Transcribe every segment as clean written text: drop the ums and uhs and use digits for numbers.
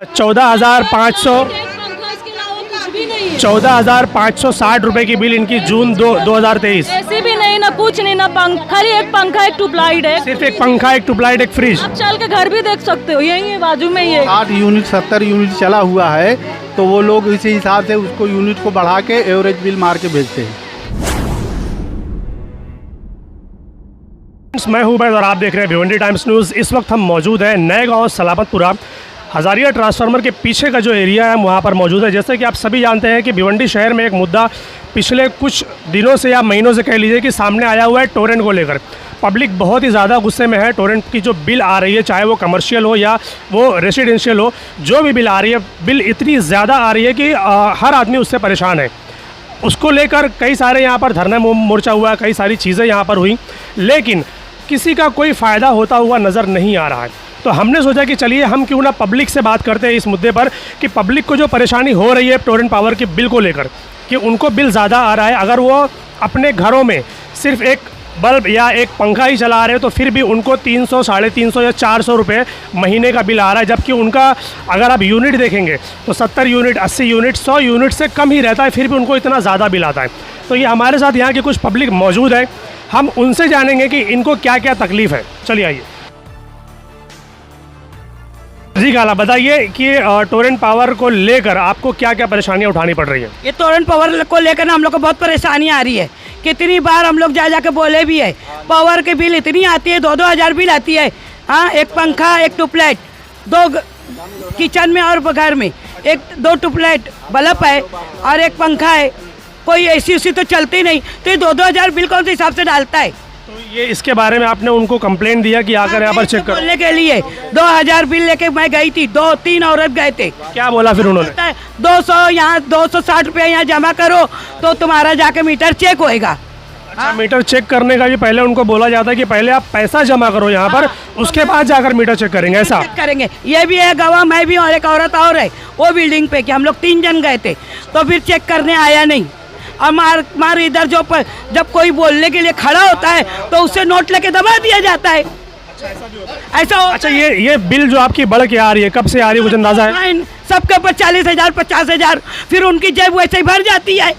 14,560 रुपए की बिल इनकी जून 2023। ऐसी भी नहीं ना कुछ नहीं ना खाली एक पंखा एक ट्यूबलाइट है, सिर्फ एक पंखा एक ट्यूबलाइट एक फ्रिज। आप चल के घर भी देख सकते हो, यही है बाजू में ही है। 8 यूनिट 70 यूनिट चला हुआ है, तो वो लोग इसी हिसाब से उसको यूनिट को बढ़ा के एवरेज बिल मार के भेजते हैं। मैं हूं बैद और आप देख रहे हैं भिवंडी टाइम्स न्यूज़। इस वक्त हम मौजूद हैं नए गांव सलामतपुरा, हज़ारिया ट्रांसफार्मर के पीछे का जो एरिया है वहाँ पर मौजूद है। जैसे कि आप सभी जानते हैं कि भिवंडी शहर में एक मुद्दा पिछले कुछ दिनों से या महीनों से कह लीजिए कि सामने आया हुआ है टोरेंट को लेकर। पब्लिक बहुत ही ज़्यादा गुस्से में है। टोरेंट की जो बिल आ रही है, चाहे वो कमर्शियल हो या वो रेसिडेंशियल हो, जो भी बिल आ रही है, बिल इतनी ज़्यादा आ रही है कि हर आदमी उससे परेशान है। उसको लेकर कई सारे यहाँ पर धरना मोर्चा हुआ, कई सारी चीज़ें यहाँ पर हुई, लेकिन किसी का कोई फ़ायदा होता हुआ नज़र नहीं आ रहा है। तो हमने सोचा कि चलिए हम क्यों ना पब्लिक से बात करते हैं इस मुद्दे पर कि पब्लिक को जो परेशानी हो रही है टोरेंट पावर के बिल को लेकर, कि उनको बिल ज़्यादा आ रहा है। अगर वो अपने घरों में सिर्फ एक बल्ब या एक पंखा ही चला रहे हैं तो फिर भी उनको 300, 350 या 400 रुपये महीने का बिल आ रहा है, जबकि उनका अगर आप यूनिट देखेंगे तो 70 यूनिट, 80 यूनिट, 100 यूनिट से कम ही रहता है, फिर भी उनको इतना ज़्यादा बिल आता है। तो ये हमारे साथ यहाँ की कुछ पब्लिक मौजूद है, हम उनसे जानेंगे कि इनको क्या क्या तकलीफ़ है। चलिए आइए जी, गाला बताइए कि टोरेंट पावर को लेकर आपको क्या क्या परेशानियां उठानी पड़ रही है। ये टोरेंट पावर को लेकर ना हम लोग को बहुत परेशानी आ रही है। कितनी बार हम लोग जा के बोले भी है, पावर के बिल इतनी आती है, 2-2 हज़ार बिल आती है। हाँ, एक पंखा एक ट्यूबलाइट, 2 किचन में और घर में 1-2 ट्यूबलाइट बल्ब है और एक पंखा है, कोई एसी तो चलती नहीं, तो ये 2-2 हज़ार बिल कौन से हिसाब से डालता है। तो ये इसके बारे में आपने उनको कंप्लेंट दिया कि आकर यहाँ पर चेक करो? बोलने के लिए 2,000 बिल लेके मैं गई थी, 2-3 औरत गए थे। क्या बोला फिर उन्होंने? 200 यहाँ 260 रुपये यहाँ जमा करो तो तुम्हारा जाके मीटर चेक होएगा। अच्छा, मीटर चेक करने का भी पहले उनको बोला जाता है कि पहले आप पैसा जमा करो यहाँ पर, उसके बाद जाकर मीटर चेक करेंगे, ऐसा? चेक करेंगे। ये भी है गवाह, मैं भी और एक औरत और है वो बिल्डिंग पे, कि हम लोग 3 जन गए थे, तो फिर चेक करने आया नहीं। और मार इधर जब कोई बोलने के लिए खड़ा होता है तो उससे नोट लेके दबा दिया जाता है। ऐसा अच्छा, ये बिल जो आपकी बढ़ के आ रही है, कब से आ रही है, मुझे अंदाजा है? सबके ऊपर 40,000, 50,000, फिर उनकी जेब वैसे ही भर जाती है।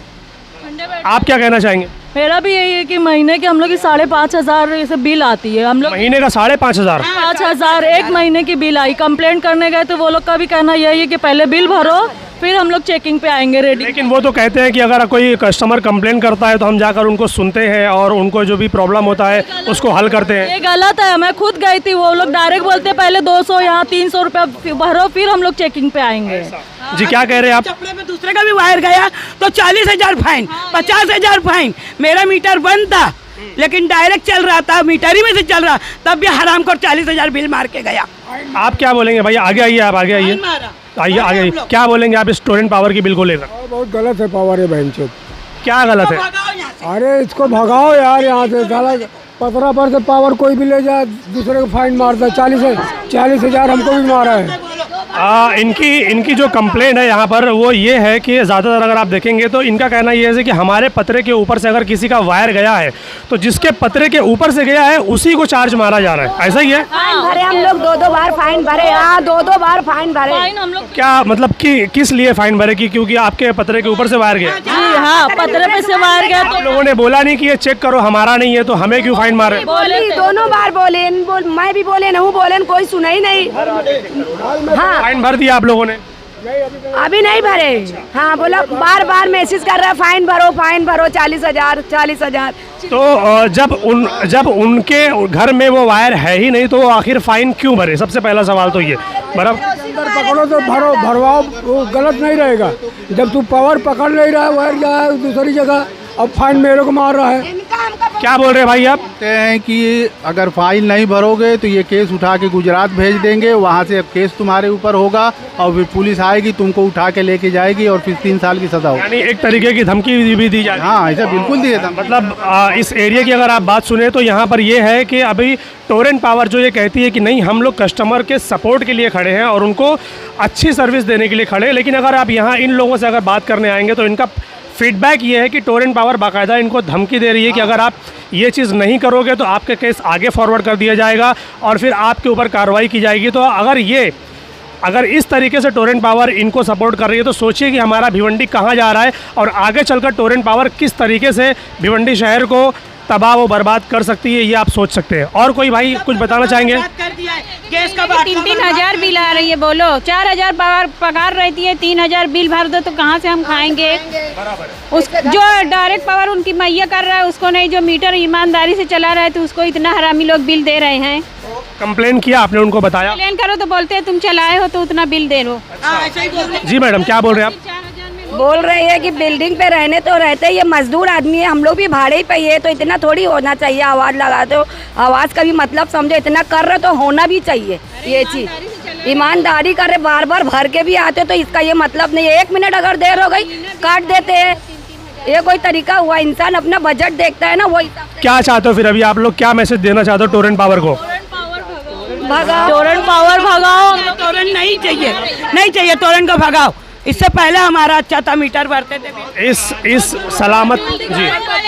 आप क्या कहना चाहेंगे? मेरा भी यही है कि महीने के हम लोग की 5,500 से बिल आती है। हम लोग महीने का 5,500? 5,000 एक महीने की बिल आई। कंप्लेंट करने गए तो वो लोग का भी कहना यही है कि पहले बिल भरो फिर हम लोग चेकिंग पे आएंगे रेडी। लेकिन वो तो कहते हैं कि अगर कोई कस्टमर कंप्लेन करता है तो हम जाकर उनको सुनते हैं और उनको जो भी प्रॉब्लम होता है उसको हल करते हैं। ये गलत है, मैं खुद गई थी, वो लोग डायरेक्ट बोलते हैं पहले 200 यहाँ 300 रुपये भरो फिर हम लोग चेकिंग पे आएंगे। जी, क्या कह रहे हैं आप? चपड़े में दूसरे का भी वायर गया तो 40,000 फाइन, 50,000 फाइन। मेरा मीटर बंद था लेकिन डायरेक्ट चल रहा था, मीटर ही में से चल रहा, तब भी हराम को 40,000 बिल मार के गया। आप क्या बोलेंगे भैया? आगे आइए, आप आगे आइए, आइए आगे। क्या बोलेंगे आप इस टोरेंट पावर की बिल को लेकर? बहुत गलत है पावर है बहन चोद। क्या गलत है? अरे इसको भगाओ यार यहाँ से। साला 15 पर से पावर कोई भी ले जाए दूसरे को फाइन मारता है। 40,000 हमको भी मारा है। इनकी जो कंप्लेंट है यहाँ पर वो ये है कि ज़्यादातर अगर आप देखेंगे तो इनका कहना ये है कि हमारे पतरे के ऊपर से अगर किसी का वायर गया है तो जिसके पतरे के ऊपर से गया है उसी को चार्ज मारा जा रहा है। ऐसा ही है? फाइन भरे हम लोग, 2-2 बार फाइन भरे। हाँ, 2-2 बार फाइन भरे। फाइन हम लोग क्या मतलब कि किस लिए फाइन भरे? कि क्योंकि आपके पतरे के ऊपर से वायर गया? जी हाँ, पतरे पे से वायर गया। तो लोगों ने बोला नहीं कि ये चेक करो हमारा नहीं है तो हमें क्यों फाइन मारे? बोली, दोनों बार बोले, मैं भी बोले नहीं बोले, कोई सुना ही नहीं। हाँ, फाइन भर दिया आप लोगों ने? अभी नहीं भरे। हाँ, बोला बार मैसेज कर रहा है फाइन भरो 40,000। तो जब उनके घर में वो वायर है ही नहीं तो आखिर फाइन क्यों भरे? सबसे पहला सवाल तो ये। अंदर पकड़ो तो भरवाओ, वो गलत नहीं रहेगा। जब तू पावर पकड़ नहीं रहा है, वायर जा है दूसरी जगह, अब फाइन मेरे को मार रहा है। क्या बोल रहे हैं भाई आप? कहते हैं कि अगर फाइन नहीं भरोगे तो ये केस उठा के गुजरात भेज देंगे, वहाँ से अब केस तुम्हारे ऊपर होगा और फिर पुलिस आएगी, तुमको उठा के लेके जाएगी और फिर 3 साल की सजा होगी। यानी एक तरीके की धमकी भी दी जाए? हाँ, ऐसा बिल्कुल दिए था। मतलब इस एरिया की अगर आप बात सुने तो यहाँ पर ये है कि अभी टोरेंट पावर जो ये कहती है कि नहीं, हम लोग कस्टमर के सपोर्ट के लिए खड़े हैं और उनको अच्छी सर्विस देने के लिए खड़े हैं। लेकिन अगर आप यहाँ इन लोगों से अगर बात करने आएंगे तो इनका फीडबैक ये है कि टोरेंट पावर बाकायदा इनको धमकी दे रही है कि अगर आप ये चीज़ नहीं करोगे तो आपका केस आगे फॉरवर्ड कर दिया जाएगा और फिर आपके ऊपर कार्रवाई की जाएगी। तो अगर ये अगर इस तरीके से टोरेंट पावर इनको सपोर्ट कर रही है तो सोचिए कि हमारा भिवंडी कहाँ जा रहा है और आगे चलकर टोरेंट पावर किस तरीके से भिवंडी शहर को तबाह व बर्बाद कर सकती है, ये आप सोच सकते हैं। और कोई भाई कुछ बताना चाहेंगे? गैस का 3-3 हजार बिल आ रही है, बोलो 4,000 पगार रहती है, 3,000 बिल भर दो तो कहाँ से हम खाएंगे? उस जो डायरेक्ट पावर उनकी मुहैया कर रहा है उसको नहीं, जो मीटर ईमानदारी से चला रहा है तो उसको इतना हरामी लोग बिल दे रहे हैं। कंप्लेन किया आपने, उनको बताया? कंप्लेन करो तो बोलते हैं तुम चलाए हो तो उतना बिल दे दो। जी मैडम, क्या बोल रहे हैं आप? बोल रहे हैं कि बिल्डिंग पे रहने तो रहते, ये मजदूर आदमी है, हम लोग भी भाड़े पे ही है, तो इतना थोड़ी होना चाहिए। आवाज़ लगाते हो, आवाज़ का भी मतलब समझो, इतना कर रहे तो होना भी चाहिए ये चीज़। ईमानदारी कर रहे, बार बार भर के भी आते तो इसका ये मतलब नहीं है। 1 मिनट अगर देर हो गई काट देते हैं, ये कोई तरीका हुआ? इंसान अपना बजट देखता है ना, वही। क्या चाहते हो फिर अभी आप लोग, क्या मैसेज देना चाहते हो टोरेंट पावर को? भगाओ टोरेंट पावर भगाओ, टोरेंट नहीं चाहिए, नहीं चाहिए टोरेंट को भगाओ। इससे पहले हमारा अच्छा था, मीटर भरते थे। इस सलामत जी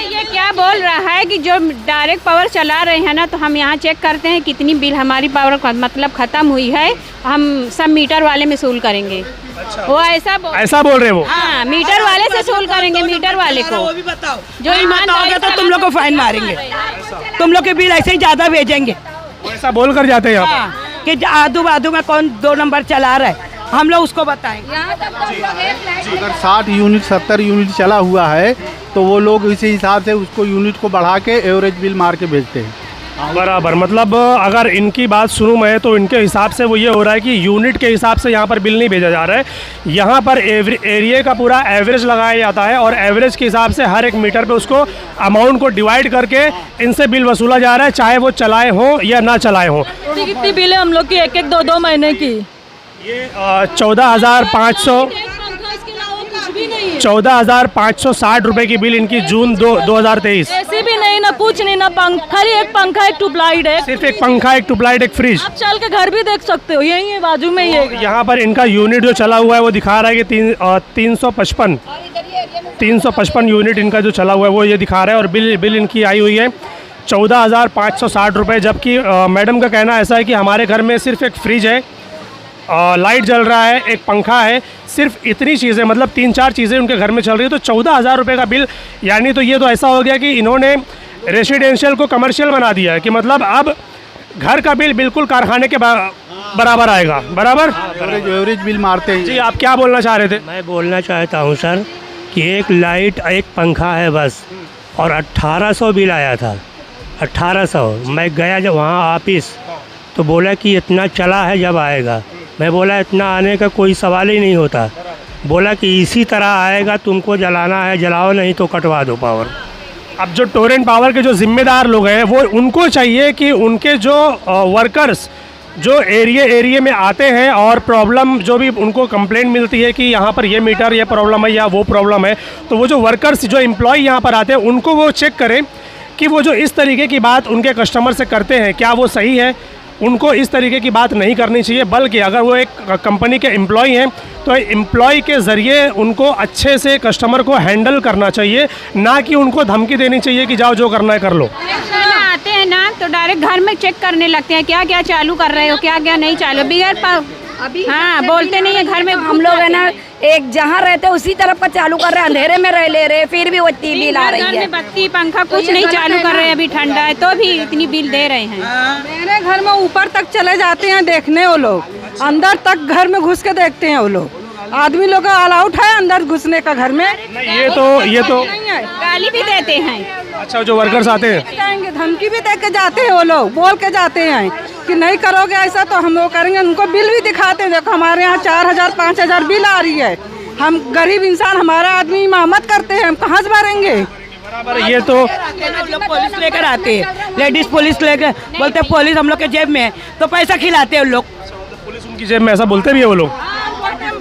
ये क्या बोल रहा है कि जो डायरेक्ट पावर चला रहे हैं ना, तो हम यहाँ चेक करते हैं कितनी बिल हमारी पावर मतलब ख़त्म हुई है, हम सब मीटर वाले में वसूल करेंगे। वो ऐसा बोल रहे हैं वो? हाँ, मीटर वाले से वसूल करेंगे, मीटर वाले को। वो भी बताओ, जो ईमानदारी तो तुम लोग को फाइन मारेंगे, तुम लोग के बिल ऐसे ही ज़्यादा भेजेंगे। ऐसा बोल कर जाते हैं यहाँ पर कि आदू में कौन 2 नंबर चला रहा है, हम लोग उसको बताएंगे। अगर 60 यूनिट 70 यूनिट चला हुआ है तो वो लोग इसी हिसाब से उसको यूनिट को बढ़ा के एवरेज बिल मार के भेजते हैं। बराबर, मतलब अगर इनकी बात सुनूं मैं तो इनके हिसाब से वो ये हो रहा है कि यूनिट के हिसाब से यहाँ पर बिल नहीं भेजा जा रहा है, यहाँ पर एरिया का पूरा एवरेज लगाया जाता है और एवरेज के हिसाब से हर एक मीटर पे उसको अमाउंट को डिवाइड करके इनसे बिल वसूला जा रहा है, चाहे वो चलाए हों या ना चलाए हों। कितनी बिल है हम लोग की? 1-1 2-2 महीने की। ये 14,560 रुपए की बिल इनकी जून 2023। ऐसी भी नहीं ना, कुछ नहीं ना, खाली एक पंखा, एक ट्यूबलाइट है, सिर्फ एक पंखा, एक ट्यूबलाइट, एक फ्रिज। आप चल के घर भी देख सकते हो, यही है बाजू में ही है। यहाँ पर इनका यूनिट जो चला हुआ है वो दिखा रहा है कि 355 यूनिट इनका जो चला हुआ है वो ये दिखा रहा है, और बिल इनकी आई हुई है 14,560 रुपये। जबकि मैडम का कहना ऐसा है कि हमारे घर में सिर्फ एक फ्रिज है, लाइट जल रहा है, एक पंखा है, सिर्फ इतनी चीज़ें, मतलब 3-4 चीज़ें उनके घर में चल रही है, तो 14,000 रुपये का बिल। यानी तो ये तो ऐसा हो गया कि इन्होंने रेसिडेंशियल को कमर्शियल बना दिया है, कि मतलब अब घर का बिल बिल्कुल कारखाने के बराबर आएगा। बराबर एवरेज बिल मारते हैं। जी, आप क्या बोलना चाह रहे थे? मैं बोलना चाहता हूँ सर कि एक लाइट, एक पंखा है बस, और 1800 बिल आया था। 1800। मैं गया जब वहाँ ऑफिस तो बोला कि इतना चला है जब आएगा। मैं बोला इतना आने का कोई सवाल ही नहीं होता। बोला कि इसी तरह आएगा, तुमको जलाना है जलाओ, नहीं तो कटवा दो पावर। अब जो टोरेंट पावर के जो जिम्मेदार लोग हैं वो उनको चाहिए कि उनके जो वर्कर्स जो एरिया में आते हैं और प्रॉब्लम जो भी उनको कंप्लेंट मिलती है कि यहाँ पर ये मीटर ये प्रॉब्लम है या वो प्रॉब्लम है, तो वो जो वर्कर्स जो एम्प्लॉय यहाँ पर आते हैं उनको वो चेक करें कि वो जो इस तरीके की बात उनके कस्टमर से करते हैं क्या वो सही है। उनको इस तरीके की बात नहीं करनी चाहिए, बल्कि अगर वो एक कंपनी के एम्प्लॉय हैं तो एम्प्लॉय के ज़रिए उनको अच्छे से कस्टमर को हैंडल करना चाहिए, ना कि उनको धमकी देनी चाहिए कि जाओ जो करना है कर लो। आते हैं ना तो डायरेक्ट घर में चेक करने लगते हैं, क्या क्या चालू कर रहे हो, क्या क्या नहीं चालू, बगैर अभी हाँ बोलते नहीं है। घर में हम लोग है ना, एक जहाँ रहते हैं उसी तरफ का चालू कर रहे हैं, अंधेरे में रह ले रहे, फिर भी वो इतनी बिल आ रही है। बत्ती पंखा कुछ नहीं चालू कर रहे हैं, अभी ठंडा है तो भी इतनी बिल दे रहे हैं। मेरे घर में ऊपर तक चले जाते हैं देखने, वो लोग अंदर तक घर में घुस के देखते हैं। वो लोग आदमी लोग का अलाउड है अंदर घुसने का घर में? ये तो नहीं है, गाली भी देते हैं। अच्छा, जो वर्कर्स आते हैं जाएंगे, धमकी भी दे के जाते हैं, वो लोग बोल के जाते हैं कि नहीं करोगे ऐसा तो हम लोग करेंगे। उनको बिल भी दिखाते हैं, देखो हमारे यहाँ 4,000 5,000 बिल आ रही है। हम गरीब इंसान, हमारा आदमी इमामत करते हैं, हम कहाँ से भरेंगे? बराबर। ये तो लोग पुलिस लेकर आते हैं, लेडीज पुलिस लेकर, बोलते हैं पुलिस हम लोग के जेब में है, तो पैसा खिलाते हैं लोग। पुलिस उनकी जेब में, ऐसा बोलते भी है वो लोग।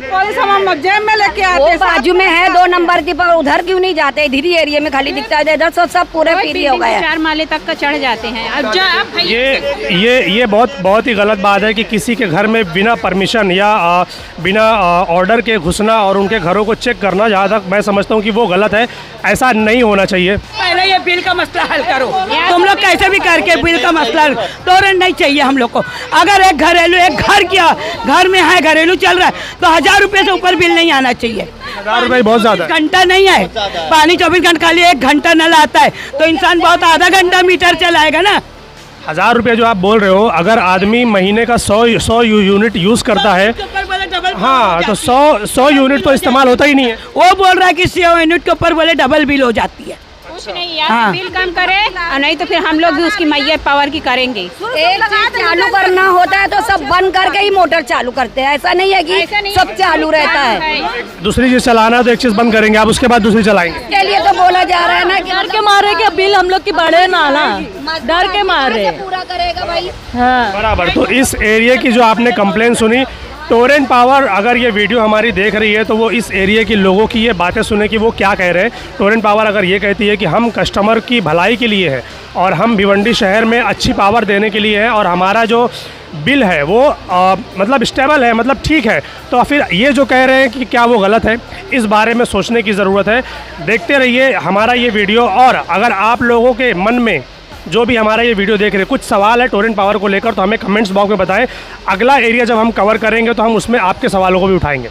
पुलिस हम जेब में लेके वो आते बाजू में है 2 नंबर की, पर उधर क्यों नहीं जाते? इधर ही एरिया में खाली दिखता है, इधर सब पूरे फ्री हो गया। 4 माले तक का चढ़ जाते हैं। अब ये बहुत ही गलत बात है कि किसी के घर में बिना परमिशन या बिना ऑर्डर के घुसना और उनके घरों को चेक करना, जहाँ तक मैं समझता हूँ कि वो गलत है। ऐसा नहीं होना चाहिए। पहले ये बिल का मसला हल करो, तुम लोग कैसे भी करके बिल का मसला, तोरण नहीं चाहिए हम लोग को। अगर एक घरेलू, एक घर में है घरेलू चल रहा है तो 1000 रुपये से ऊपर बिल नहीं आना चाहिए। 1000 रुपये बहुत ज़्यादा है। घंटा नहीं है पानी, 24 घंटे खाली 1 घंटा नल आता है तो इंसान बहुत आधा घंटा मीटर चलाएगा ना। 1000 रुपये जो आप बोल रहे हो, अगर आदमी महीने का 100 यूनिट यूज़ करता है, हाँ, तो 100 यूनिट तो इस्तेमाल होता ही नहीं है। वो बोल रहा है कि 100 यूनिट के ऊपर बोले डबल बिल हो जाती है। कुछ नहीं, या तो बिल कम करे और नहीं तो फिर हम लोग भी उसकी मैया पावर की करेंगे। एक चीज चालू करना होता है तो सब बंद करके ही मोटर चालू करते हैं, ऐसा नहीं है कि सब चालू रहता है। दूसरी चीज़ चलाना तो एक चीज़ बंद करेंगे आप, उसके बाद दूसरी चलाएंगे। इसके लिए तो बोला जा रहा है ना कि डर के मारे कि बिल हम लोग की बढ़े ना, डर के मारे पूरा करेगा भाई। हाँ। बराबर। तो इस एरिया की जो आपने कंप्लेन सुनी, टोरेंट पावर अगर ये वीडियो हमारी देख रही है तो वो इस एरिया के लोगों की ये बातें सुने कि वो क्या कह रहे हैं। टोरेंट पावर अगर ये कहती है कि हम कस्टमर की भलाई के लिए है और हम भिवंडी शहर में अच्छी पावर देने के लिए है और हमारा जो बिल है वो मतलब स्टेबल है, मतलब ठीक है, तो फिर ये जो कह रहे हैं कि क्या वो गलत है, इस बारे में सोचने की ज़रूरत है। देखते रहिए हमारा ये वीडियो, और अगर आप लोगों के मन में जो भी हमारा ये वीडियो देख रहे हैं कुछ सवाल है टोरेंट पावर को लेकर तो हमें कमेंट्स बॉक्स में बताएं। अगला एरिया जब हम कवर करेंगे तो हम उसमें आपके सवालों को भी उठाएंगे।